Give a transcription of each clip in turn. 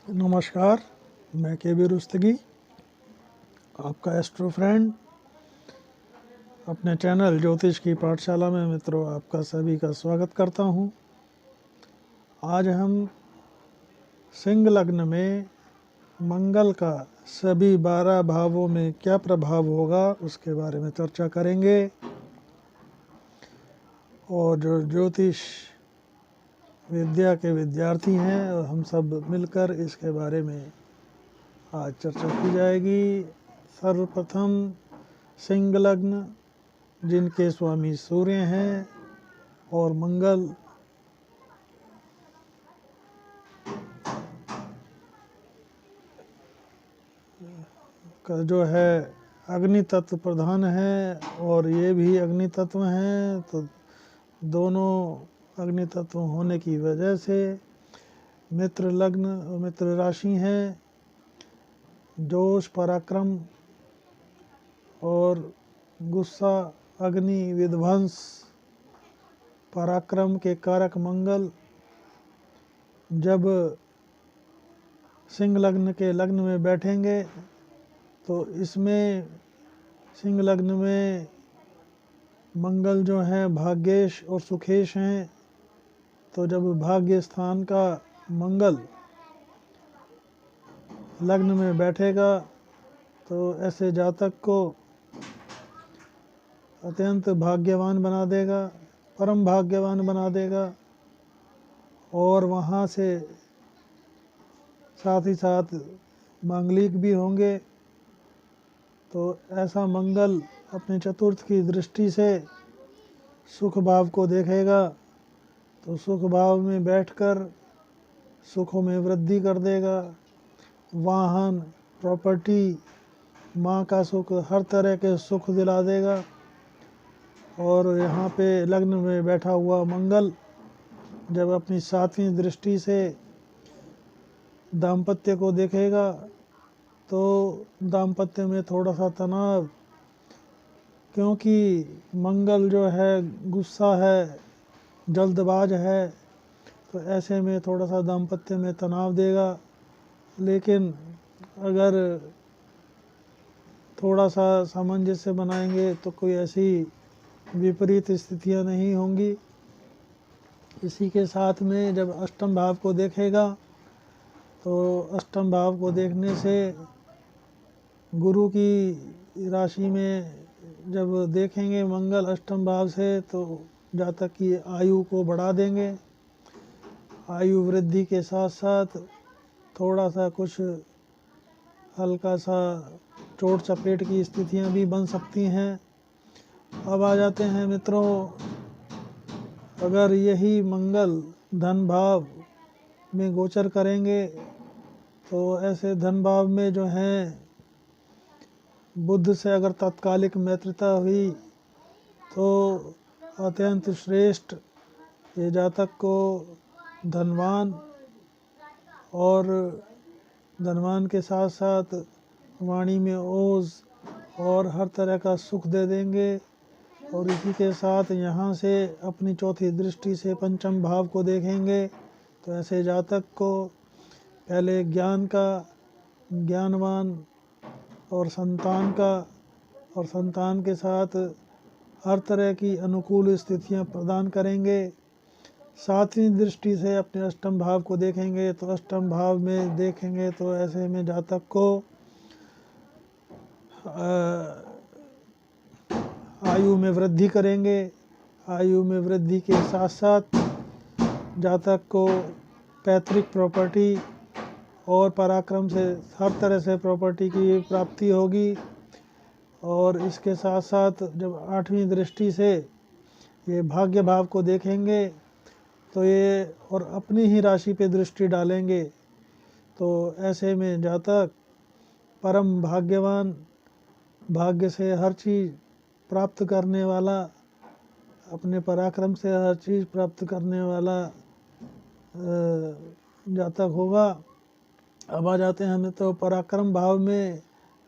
नमस्कार, मैं के रुस्तगी, आपका एस्ट्रो फ्रेंड। अपने चैनल ज्योतिष की पाठशाला में मित्रों आपका सभी का स्वागत करता हूं। आज हम सिंह लग्न में मंगल का सभी 12 भावों में क्या प्रभाव होगा उसके बारे में चर्चा करेंगे। और जो ज्योतिष विद्या के विद्यार्थी हैं और हम सब मिलकर इसके बारे में आज चर्चा की जाएगी। सर्वप्रथम सिंह लग्न, जिनके स्वामी सूर्य हैं और मंगल का जो है अग्नि तत्व प्रधान है और ये भी अग्नि तत्व हैं, तो दोनों अग्नि तत्व होने की वजह से मित्र लग्न और मित्र राशि हैं। जोश, पराक्रम और गुस्सा, अग्नि, विध्वंस, पराक्रम के कारक मंगल जब सिंह लग्न के लग्न में बैठेंगे तो इसमें सिंह लग्न में मंगल जो है भाग्येश और सुखेश हैं। तो जब भाग्य स्थान का मंगल लग्न में बैठेगा तो ऐसे जातक को अत्यंत भाग्यवान बना देगा, परम भाग्यवान बना देगा। और वहाँ से साथ ही साथ मांगलिक भी होंगे। तो ऐसा मंगल अपने चतुर्थ की दृष्टि से सुख भाव को देखेगा, तो सुख भाव में बैठकर सुखों में वृद्धि कर देगा। वाहन, प्रॉपर्टी, माँ का सुख, हर तरह के सुख दिला देगा। और यहाँ पे लग्न में बैठा हुआ मंगल जब अपनी 7वीं दृष्टि से दाम्पत्य को देखेगा तो दाम्पत्य में थोड़ा सा तनाव, क्योंकि मंगल जो है गुस्सा है, जल्दबाज है, तो ऐसे में थोड़ा सा दाम्पत्य में तनाव देगा। लेकिन अगर थोड़ा सा सामंजस्य बनाएंगे तो कोई ऐसी विपरीत स्थितियां नहीं होंगी। इसी के साथ में जब अष्टम भाव को देखेगा तो अष्टम भाव को देखने से गुरु की राशि में जब देखेंगे मंगल अष्टम भाव से तो जातक की आयु को बढ़ा देंगे। आयु वृद्धि के साथ साथ थोड़ा सा कुछ हल्का सा चोट चपेट की स्थितियां भी बन सकती हैं। अब आ जाते हैं मित्रों, अगर यही मंगल धन भाव में गोचर करेंगे तो ऐसे धन भाव में जो हैं बुध से अगर तात्कालिक मित्रता हुई तो अत्यंत श्रेष्ठ ये जातक को धनवान और धनवान के साथ साथ वाणी में ओज और हर तरह का सुख दे देंगे। और इसी के साथ यहाँ से अपनी चौथी दृष्टि से पंचम भाव को देखेंगे तो ऐसे जातक को पहले ज्ञान का, ज्ञानवान और संतान का, और संतान के साथ हर तरह की अनुकूल स्थितियाँ प्रदान करेंगे। 7वीं दृष्टि से अपने अष्टम भाव को देखेंगे तो अष्टम भाव में देखेंगे तो ऐसे में जातक को आयु में वृद्धि करेंगे। आयु में वृद्धि के साथ साथ जातक को पैतृक प्रॉपर्टी और पराक्रम से हर तरह से प्रॉपर्टी की प्राप्ति होगी। और इसके साथ साथ जब 8वीं दृष्टि से ये भाग्य भाव को देखेंगे तो ये और अपनी ही राशि पे दृष्टि डालेंगे तो ऐसे में जातक परम भाग्यवान, भाग्य से हर चीज़ प्राप्त करने वाला, अपने पराक्रम से हर चीज़ प्राप्त करने वाला जातक होगा। अब आ जाते हैं हमें तो पराक्रम भाव में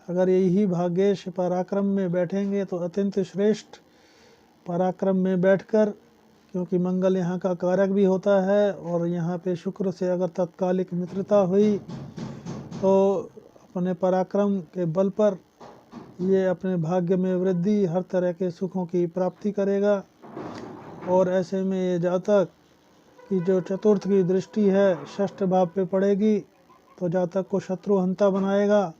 अगर यही भाग्येश पराक्रम में बैठेंगे तो अत्यंत श्रेष्ठ पराक्रम में बैठकर, क्योंकि मंगल यहाँ का कारक भी होता है और यहाँ पे शुक्र से अगर तात्कालिक मित्रता हुई तो अपने पराक्रम के बल पर ये अपने भाग्य में वृद्धि, हर तरह के सुखों की प्राप्ति करेगा। और ऐसे में ये जातक की जो चतुर्थ की दृष्टि है षष्ठ भाव पे पड़ेगी तो जातक को शत्रुहंता बनाएगा।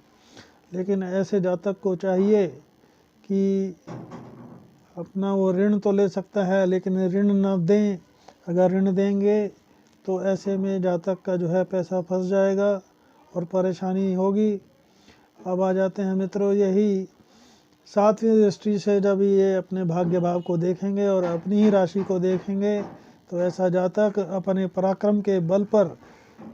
लेकिन ऐसे जातक को चाहिए कि अपना वो ऋण तो ले सकता है लेकिन ऋण न दें। अगर ऋण देंगे तो ऐसे में जातक का जो है पैसा फंस जाएगा और परेशानी होगी। अब आ जाते हैं मित्रों, यही सातवीं दृष्टि से जब ये अपने भाग्य भाव को देखेंगे और अपनी ही राशि को देखेंगे तो ऐसा जातक अपने पराक्रम के बल पर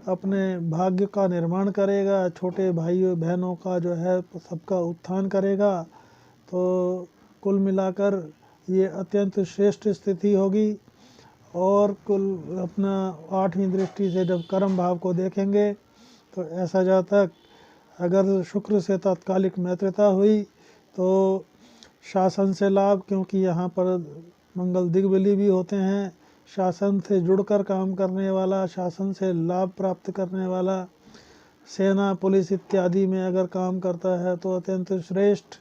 अपने भाग्य का निर्माण करेगा, छोटे भाइयों बहनों का जो है सबका उत्थान करेगा। तो कुल मिलाकर ये अत्यंत श्रेष्ठ स्थिति होगी। और कुल अपना आठवीं दृष्टि से जब कर्म भाव को देखेंगे तो ऐसा जातक अगर शुक्र से तात्कालिक मैत्रिता हुई तो शासन से लाभ, क्योंकि यहाँ पर मंगल दिग्बली भी होते हैं, शासन से जुड़कर काम करने वाला, शासन से लाभ प्राप्त करने वाला, सेना पुलिस इत्यादि में अगर काम करता है तो अत्यंत श्रेष्ठ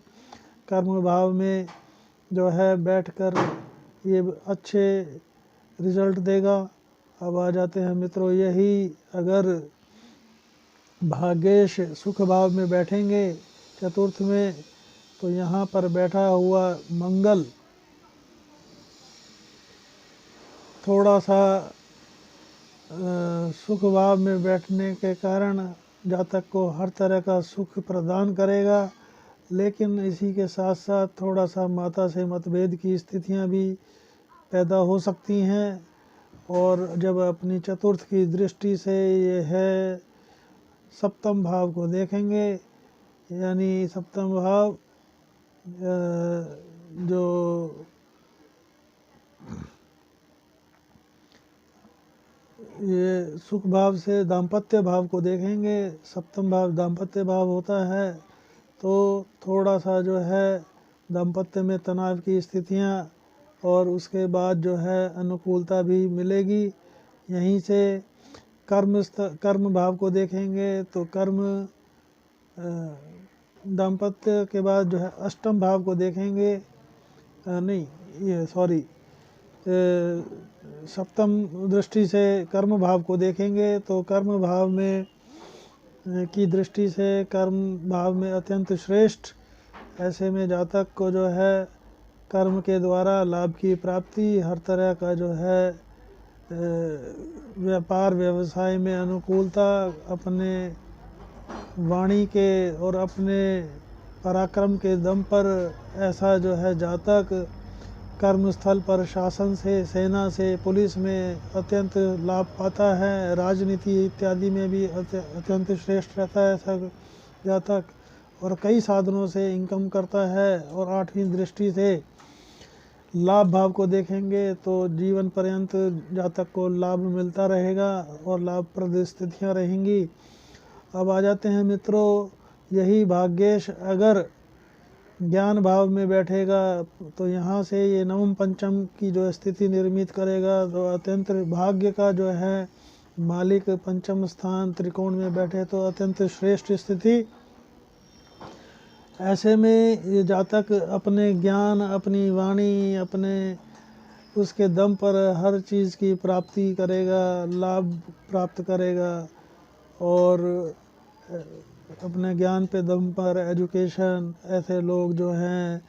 कर्म भाव में जो है बैठकर ये अच्छे रिजल्ट देगा। अब आ जाते हैं मित्रों, यही अगर भाग्येश सुख भाव में बैठेंगे चतुर्थ में तो यहाँ पर बैठा हुआ मंगल थोड़ा सा सुख भाव में बैठने के कारण जातक को हर तरह का सुख प्रदान करेगा। लेकिन इसी के साथ साथ थोड़ा सा माता से मतभेद की स्थितियाँ भी पैदा हो सकती हैं। और जब अपनी चतुर्थ की दृष्टि से ये है सप्तम भाव को देखेंगे, यानी सप्तम भाव जो ये सुख भाव से दाम्पत्य भाव को देखेंगे, सप्तम भाव दाम्पत्य भाव होता है, तो थोड़ा सा जो है दाम्पत्य में तनाव की स्थितियाँ और उसके बाद जो है अनुकूलता भी मिलेगी। यहीं से कर्म भाव को देखेंगे तो कर्म दाम्पत्य के बाद जो है अष्टम भाव को देखेंगे, नहीं ये सॉरी सप्तम दृष्टि से कर्म भाव को देखेंगे तो कर्म भाव में की दृष्टि से कर्म भाव में अत्यंत श्रेष्ठ। ऐसे में जातक को जो है कर्म के द्वारा लाभ की प्राप्ति, हर तरह का जो है व्यापार व्यवसाय में अनुकूलता, अपने वाणी के और अपने पराक्रम के दम पर ऐसा जो है जातक कर्मस्थल पर शासन से, सेना से, पुलिस में अत्यंत लाभ पाता है। राजनीति इत्यादि में भी अत्यंत श्रेष्ठ रहता है ऐसा जातक और कई साधनों से इनकम करता है। और आठवीं दृष्टि से लाभ भाव को देखेंगे तो जीवन पर्यंत जातक को लाभ मिलता रहेगा और लाभप्रद स्थितियाँ रहेंगी। अब आ जाते हैं मित्रों, यही भाग्येश अगर ज्ञान भाव में बैठेगा तो यहाँ से ये नवम पंचम की जो स्थिति निर्मित करेगा तो अत्यंत भाग्य का जो है मालिक पंचम स्थान त्रिकोण में बैठे तो अत्यंत श्रेष्ठ स्थिति। ऐसे में ये जातक अपने ज्ञान, अपनी वाणी, अपने उसके दम पर हर चीज़ की प्राप्ति करेगा, लाभ प्राप्त करेगा। और अपने ज्ञान पे दम पर एजुकेशन, ऐसे लोग जो हैं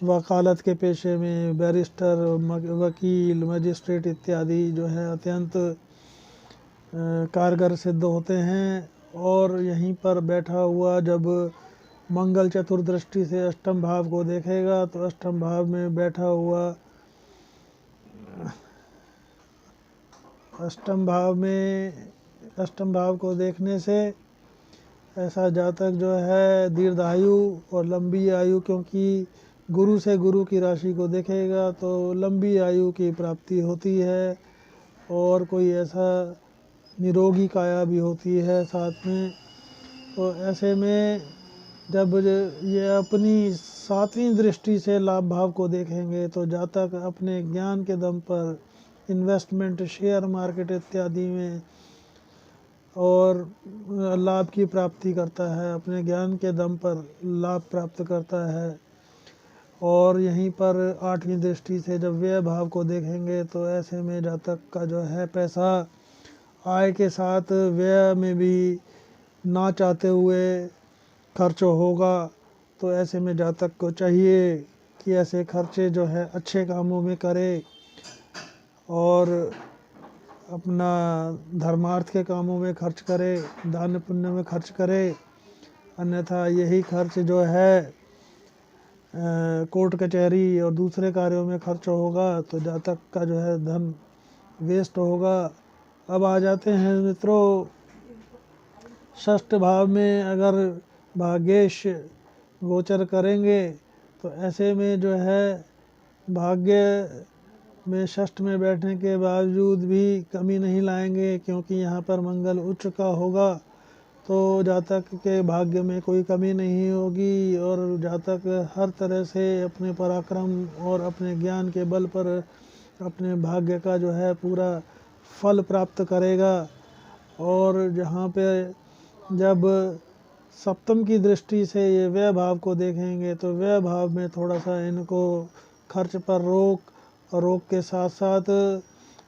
वकालत के पेशे में बैरिस्टर, वकील, मजिस्ट्रेट इत्यादि जो है अत्यंत कारगर सिद्ध होते हैं। और यहीं पर बैठा हुआ जब मंगल चतुर्दृष्टि से अष्टम भाव को देखेगा तो अष्टम भाव में बैठा हुआ अष्टम भाव को देखने से ऐसा जातक जो है दीर्घायु और लंबी आयु, क्योंकि गुरु से गुरु की राशि को देखेगा तो लंबी आयु की प्राप्ति होती है और कोई ऐसा निरोगी काया भी होती है साथ में। तो ऐसे में जब ये अपनी सातवीं दृष्टि से लाभ भाव को देखेंगे तो जातक अपने ज्ञान के दम पर इन्वेस्टमेंट, शेयर मार्केट इत्यादि में और लाभ की प्राप्ति करता है, अपने ज्ञान के दम पर लाभ प्राप्त करता है। और यहीं पर 8वीं दृष्टि से जब व्यय भाव को देखेंगे तो ऐसे में जातक का जो है पैसा आय के साथ व्यय में भी ना चाहते हुए खर्च होगा। तो ऐसे में जातक को चाहिए कि ऐसे खर्चे जो है अच्छे कामों में करे और अपना धर्मार्थ के कामों में खर्च करे, दान पुण्य में खर्च करे। अन्यथा यही खर्च जो है कोर्ट कचहरी और दूसरे कार्यों में खर्च होगा तो जातक का जो है धन वेस्ट होगा। अब आ जाते हैं मित्रों, षष्ठ भाव में अगर भाग्येश गोचर करेंगे तो ऐसे में जो है भाग्य में षष्ठ में बैठने के बावजूद भी कमी नहीं लाएंगे, क्योंकि यहाँ पर मंगल उच्च का होगा तो जातक के भाग्य में कोई कमी नहीं होगी और जातक हर तरह से अपने पराक्रम और अपने ज्ञान के बल पर अपने भाग्य का जो है पूरा फल प्राप्त करेगा। और जहाँ पे जब सप्तम की दृष्टि से ये व्यय भाव को देखेंगे तो व्यय भाव में थोड़ा सा इनको खर्च पर रोक के साथ साथ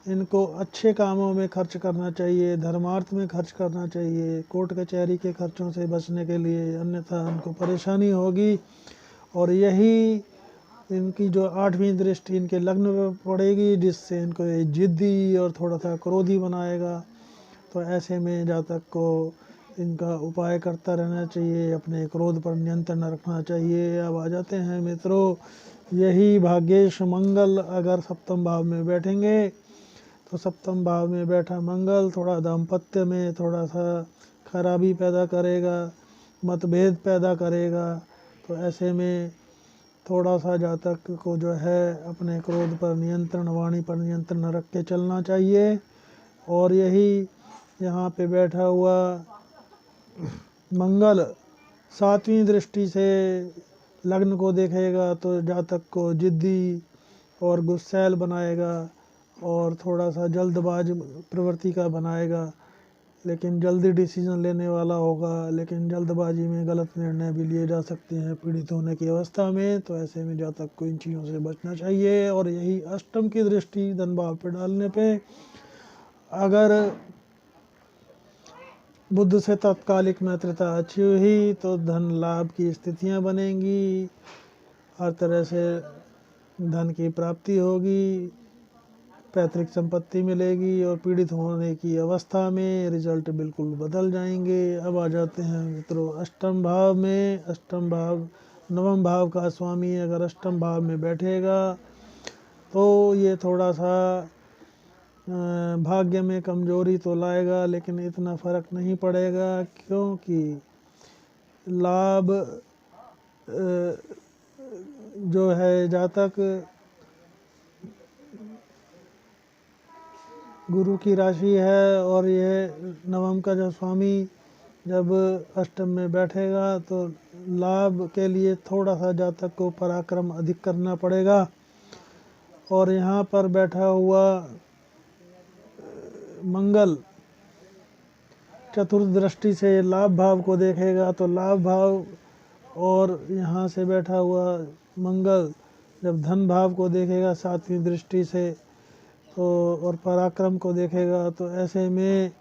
इनको अच्छे कामों में खर्च करना चाहिए, धर्मार्थ में खर्च करना चाहिए, कोर्ट कचहरी के खर्चों से बचने के लिए, अन्यथा इनको परेशानी होगी। और यही इनकी जो 8वीं दृष्टि इनके लग्न में पड़ेगी, जिससे इनको ये जिद्दी और थोड़ा सा क्रोधी बनाएगा। तो ऐसे में जातक को इनका उपाय करता रहना चाहिए, अपने क्रोध पर नियंत्रण रखना चाहिए। अब आ जाते हैं मित्रों, यही भाग्येश मंगल अगर सप्तम भाव में बैठेंगे तो सप्तम भाव में बैठा मंगल थोड़ा दाम्पत्य में थोड़ा सा खराबी पैदा करेगा, मतभेद पैदा करेगा। तो ऐसे में थोड़ा सा जातक को जो है अपने क्रोध पर नियंत्रण, वाणी पर नियंत्रण रख के चलना चाहिए। और यही यहाँ पे बैठा हुआ मंगल 7वीं दृष्टि से लग्न को देखेगा तो जातक को जिद्दी और गुस्सैल बनाएगा और थोड़ा सा जल्दबाज प्रवृत्ति का बनाएगा, लेकिन जल्दी डिसीजन लेने वाला होगा, लेकिन जल्दबाजी में गलत निर्णय भी लिए जा सकते हैं पीड़ित होने की अवस्था में। तो ऐसे में जातक को इन चीज़ों से बचना चाहिए। और यही अष्टम की दृष्टि धन भाव पर डालने पे अगर बुध से तात्कालिक मित्रता अच्छी हुई तो धन लाभ की स्थितियां बनेंगी, हर तरह से धन की प्राप्ति होगी, पैतृक संपत्ति मिलेगी और पीड़ित होने की अवस्था में रिजल्ट बिल्कुल बदल जाएंगे। अब आ जाते हैं मित्रों अष्टम भाव में। अष्टम भाव नवम भाव का स्वामी अगर अष्टम भाव में बैठेगा तो ये थोड़ा सा भाग्य में कमजोरी तो लाएगा, लेकिन इतना फर्क नहीं पड़ेगा, क्योंकि लाभ जो है जातक गुरु की राशि है और ये नवम का जो स्वामी जब अष्टम में बैठेगा तो लाभ के लिए थोड़ा सा जातक को पराक्रम अधिक करना पड़ेगा। और यहाँ पर बैठा हुआ मंगल चतुर्थ दृष्टि से लाभ भाव को देखेगा तो लाभ भाव और यहाँ से बैठा हुआ मंगल जब धन भाव को देखेगा 7वीं दृष्टि से तो और पराक्रम को देखेगा तो ऐसे में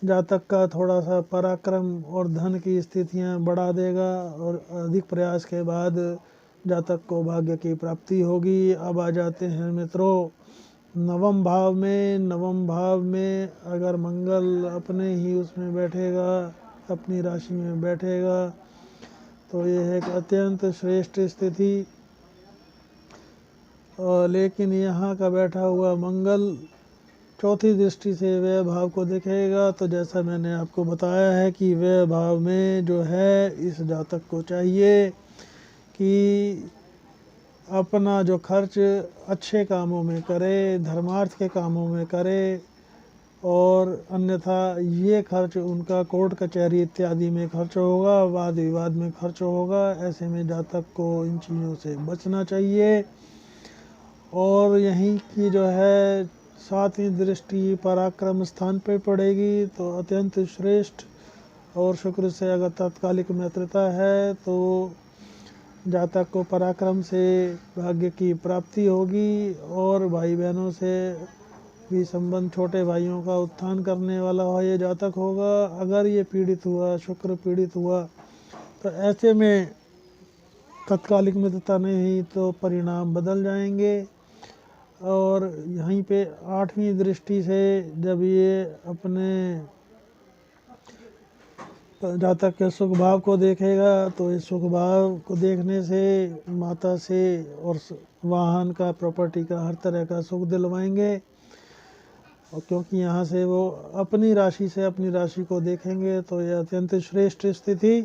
जातक का थोड़ा सा पराक्रम और धन की स्थितियाँ बढ़ा देगा और अधिक प्रयास के बाद जातक को भाग्य की प्राप्ति होगी। अब आ जाते हैं मित्रों नवम भाव में। नवम भाव में अगर मंगल अपने ही उसमें बैठेगा, अपनी राशि में बैठेगा तो यह एक अत्यंत श्रेष्ठ स्थिति। लेकिन यहाँ का बैठा हुआ मंगल चौथी दृष्टि से व्यय भाव को देखेगा तो जैसा मैंने आपको बताया है कि व्यय भाव में जो है इस जातक को चाहिए कि अपना जो खर्च अच्छे कामों में करे, धर्मार्थ के कामों में करे, और अन्यथा ये खर्च उनका कोर्ट कचहरी इत्यादि में खर्च होगा, वाद विवाद में खर्च होगा। ऐसे में जातक को इन चीज़ों से बचना चाहिए। और यहीं की जो है सातवीं दृष्टि पराक्रम स्थान पर पड़ेगी तो अत्यंत श्रेष्ठ। और शुक्र से अगर तात्कालिक मित्रता है तो जातक को पराक्रम से भाग्य की प्राप्ति होगी और भाई बहनों से भी संबंध, छोटे भाइयों का उत्थान करने वाला ये जातक होगा। अगर ये पीड़ित हुआ, शुक्र पीड़ित हुआ, तो ऐसे में तात्कालिक मित्रता नहीं तो परिणाम बदल जाएंगे। और यहीं पे आठवीं दृष्टि से जब ये अपने जातक के सुख भाव को देखेगा तो इस सुख भाव को देखने से माता से और वाहन का, प्रॉपर्टी का, हर तरह का सुख दिलवाएंगे। और क्योंकि यहाँ से वो अपनी राशि से अपनी राशि को देखेंगे तो यह अत्यंत श्रेष्ठ स्थिति।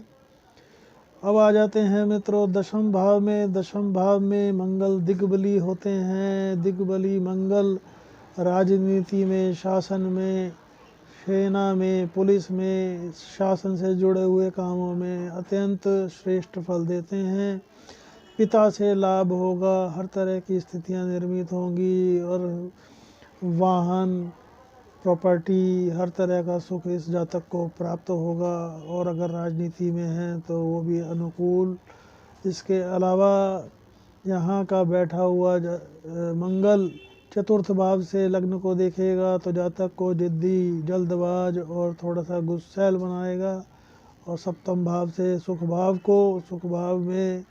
अब आ जाते हैं मित्रों दशम भाव में। दशम भाव में मंगल दिग्बली होते हैं। दिग्बली मंगल राजनीति में, शासन में, सेना में, पुलिस में, शासन से जुड़े हुए कामों में अत्यंत श्रेष्ठ फल देते हैं। पिता से लाभ होगा, हर तरह की स्थितियां निर्मित होंगी और वाहन, प्रॉपर्टी, हर तरह का सुख इस जातक को प्राप्त होगा। और अगर राजनीति में है तो वो भी अनुकूल। इसके अलावा यहाँ का बैठा हुआ मंगल चतुर्थ भाव से लग्न को देखेगा तो जातक को जिद्दी, जल्दबाज और थोड़ा सा गुस्सैल बनाएगा। और सप्तम भाव से सुख भाव को, सुख भाव में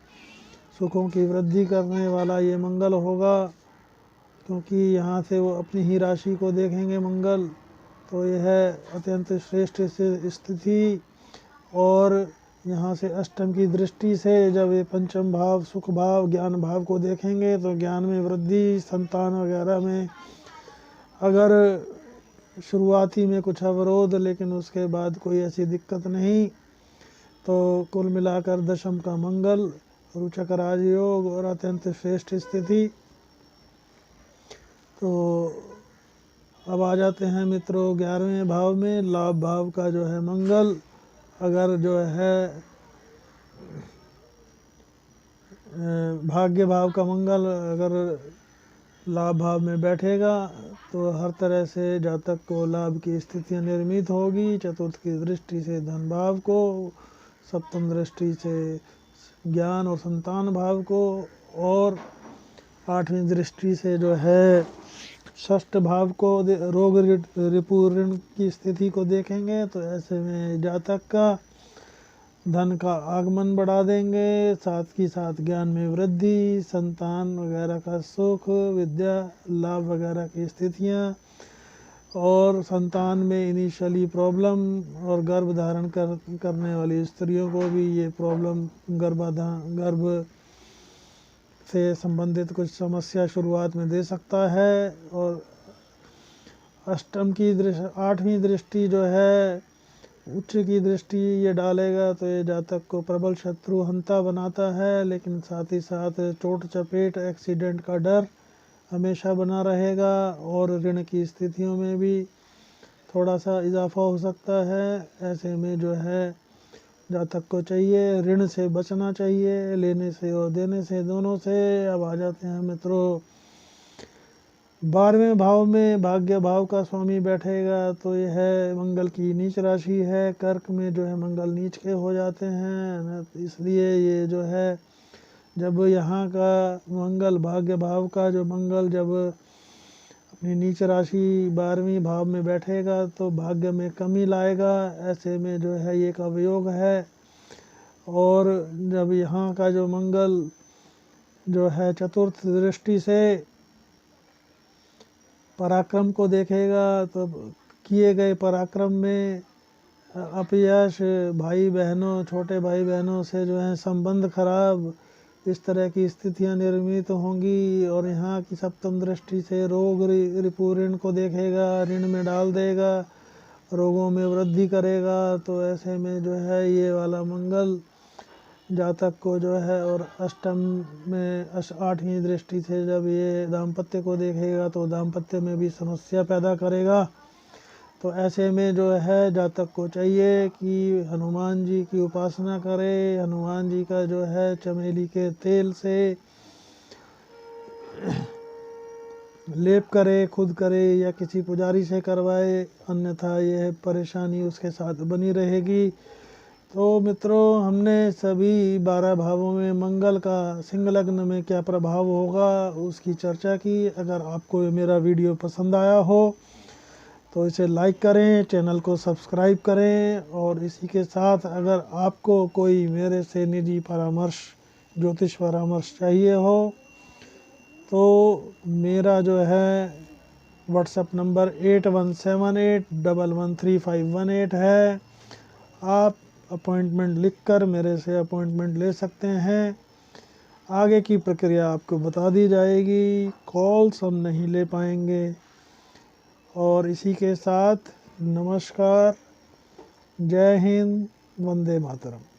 सुखों की वृद्धि करने वाला ये मंगल होगा। क्योंकि यहाँ से वो अपनी ही राशि को देखेंगे मंगल, तो यह अत्यंत श्रेष्ठ स्थिति। और यहाँ से अष्टम की दृष्टि से जब ये पंचम भाव, सुख भाव, ज्ञान भाव को देखेंगे तो ज्ञान में वृद्धि, संतान वगैरह में अगर शुरुआती में कुछ अवरोध लेकिन उसके बाद कोई ऐसी दिक्कत नहीं। तो कुल मिलाकर दशम का मंगल, रुचक राजयोग और अत्यंत श्रेष्ठ स्थिति। तो अब आ जाते हैं मित्रों 11वें भाव में। लाभ भाव का जो है मंगल अगर जो है भाग्य भाव का मंगल अगर लाभ भाव में बैठेगा तो हर तरह से जातक को लाभ की स्थितियां निर्मित होगी। चतुर्थ की दृष्टि से धन भाव को, सप्तम दृष्टि से ज्ञान और संतान भाव को, और आठवीं दृष्टि से जो है षष्ठ भाव को, रोग रिपु ऋण की स्थिति को देखेंगे। तो ऐसे में जातक का धन का आगमन बढ़ा देंगे, साथ ही साथ ज्ञान में वृद्धि, संतान वगैरह का सुख, विद्या लाभ वगैरह की स्थितियाँ। और संतान में इनिशियली प्रॉब्लम और गर्भ धारण करने वाली स्त्रियों को भी ये प्रॉब्लम, गर्भ से संबंधित कुछ समस्या शुरुआत में दे सकता है। और अष्टम की दृष्टि, आठवीं दृष्टि जो है उच्च की दृष्टि ये डालेगा तो ये जातक को प्रबल शत्रु हंता बनाता है। लेकिन साथ ही साथ चोट चपेट, एक्सीडेंट का डर हमेशा बना रहेगा और ऋण की स्थितियों में भी थोड़ा सा इजाफा हो सकता है। ऐसे में जो है जातक को चाहिए ऋण से बचना चाहिए, लेने से और देने से, दोनों से। अब आ जाते हैं मित्रों 12वें भाव में। भाग्य भाव का स्वामी बैठेगा तो यह है मंगल की नीच राशि है। कर्क में जो है मंगल नीच के हो जाते हैं, इसलिए ये जो है जब यहाँ का मंगल, भाग्य भाव का जो मंगल जब अपनी नीच राशि 12वें भाव में बैठेगा तो भाग्य में कमी लाएगा। ऐसे में जो है ये एक अवयोग है। और जब यहाँ का जो मंगल जो है चतुर्थ दृष्टि से पराक्रम को देखेगा तो किए गए पराक्रम में अपयश, भाई बहनों, छोटे भाई बहनों से जो है संबंध खराब, इस तरह की स्थितियां निर्मित होंगी। और यहाँ की सप्तम दृष्टि से रोग रिपु ऋण को देखेगा, ऋण में डाल देगा, रोगों में वृद्धि करेगा। तो ऐसे में जो है ये वाला मंगल जातक को जो है, और अष्टम में आठवीं दृष्टि से जब ये दाम्पत्य को देखेगा तो दाम्पत्य में भी समस्या पैदा करेगा। तो ऐसे में जो है जातक को चाहिए कि हनुमान जी की उपासना करे। हनुमान जी का जो है चमेली के तेल से लेप करे, खुद करे या किसी पुजारी से करवाए, अन्यथा यह परेशानी उसके साथ बनी रहेगी। तो मित्रों, हमने सभी 12 भावों में मंगल का सिंह लग्न में क्या प्रभाव होगा उसकी चर्चा की। अगर आपको मेरा वीडियो पसंद आया हो तो इसे लाइक करें, चैनल को सब्सक्राइब करें, और इसी के साथ अगर आपको कोई मेरे से निजी परामर्श, ज्योतिष परामर्श चाहिए हो तो मेरा जो है व्हाट्सएप नंबर 8178113518 है। आप अपॉइंटमेंट लिखकर मेरे से अपॉइंटमेंट ले सकते हैं। आगे की प्रक्रिया आपको बता दी जाएगी, कॉल्स हम नहीं ले पाएंगे। और इसी के साथ नमस्कार, जय हिंद, वंदे मातरम।